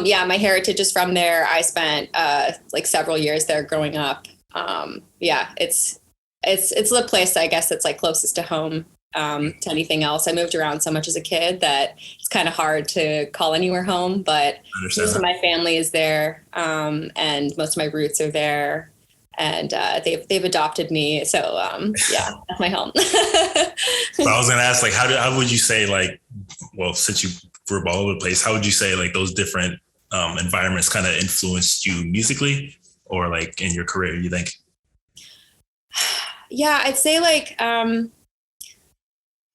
Yeah, my heritage is from there. I spent like several years there growing up. Yeah, it's the place I guess that's like closest to home to anything else. I moved around so much as a kid that it's kind of hard to call anywhere home, but I understand most of that. my family is there, and most of my roots are there, and they've adopted me. So yeah, that's my home. So I was gonna ask, like, how would you say, like, well, since you were all over the place, how would you say like those different environments kind of influenced you musically or like in your career? You think? Yeah, I'd say like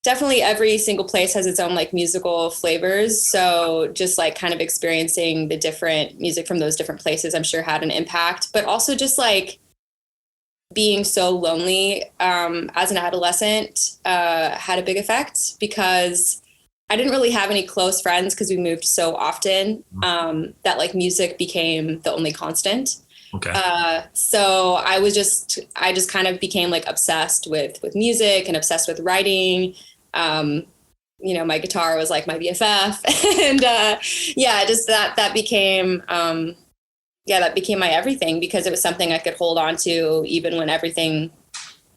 definitely every single place has its own like musical flavors. So just like kind of experiencing the different music from those different places, I'm sure had an impact. But also just like being so lonely as an adolescent had a big effect because I didn't really have any close friends because we moved so often that like music became the only constant. Okay. So I just kind of became like obsessed with music and obsessed with writing. Um, my guitar was like my BFF, and yeah, just that became that became my everything because it was something I could hold on to even when everything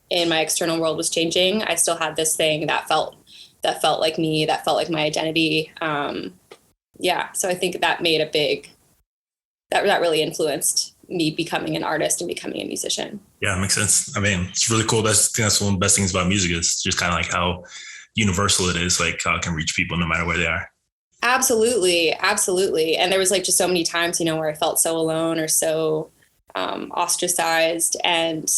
in my external world was changing. I still had this thing that felt like me, that felt like my identity. Yeah, so I think that made a big that really influenced me becoming an artist and becoming a musician. Yeah, it makes sense. I mean, it's really cool. I think that's one of the best things about music is just kind of like how universal it is, like how it can reach people no matter where they are. Absolutely, absolutely. And there was like just so many times, where I felt so alone or so ostracized, and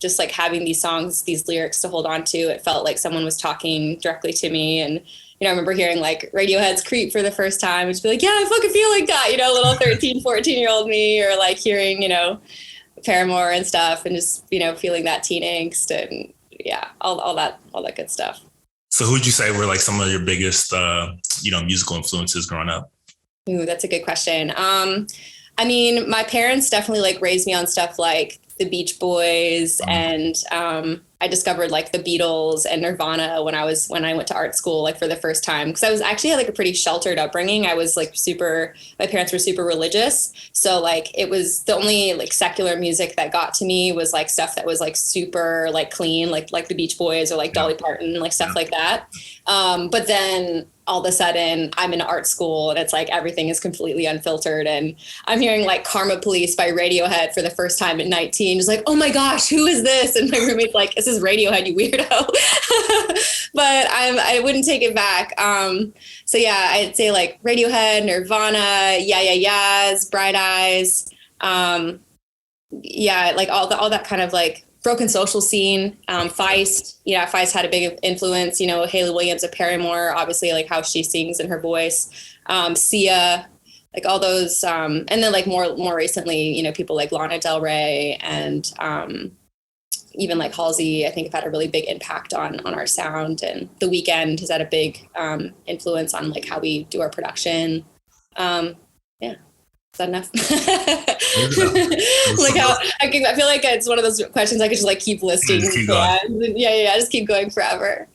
just like having these songs, these lyrics to hold on to, it felt like someone was talking directly to me. And I remember hearing like Radiohead's Creep for the first time, and just be like, yeah, I fucking feel like that, little 13, 14-year-old me, or like hearing, Paramore and stuff, and just, feeling that teen angst and yeah, all that good stuff. So who'd you say were like some of your biggest, musical influences growing up? Ooh, that's a good question. I mean, my parents definitely like raised me on stuff like the Beach Boys, and I discovered like the Beatles and Nirvana when I went to art school, like for the first time, because I was actually had like a pretty sheltered upbringing. I was like my parents were super religious, so like it was the only like secular music that got to me was like stuff that was like super like clean, like the Beach Boys or like Yeah. Dolly Parton, like Yeah. stuff like that. But then all of a sudden I'm in art school and it's like everything is completely unfiltered, and I'm hearing like Karma Police by Radiohead for the first time at 19. Just like, oh my gosh, who is this? And my roommate's like, this is Radiohead, you weirdo. But I wouldn't take it back. So yeah, I'd say like Radiohead, Nirvana, Yeah Yeah Yeahs, Bright Eyes. Yeah, like all that kind of like broken social scene. Feist, yeah, Feist had a big influence. Haley Williams of Paramore, obviously, like how she sings and her voice. Sia, like all those, and then like more recently, people like Lana Del Rey and even like Halsey, I think have had a really big impact on our sound. And The Weeknd has had a big influence on like how we do our production. Yeah. Is that enough? Like how I feel like it's one of those questions I could just like keep listing. Just keep going. Yeah, yeah, just keep going forever.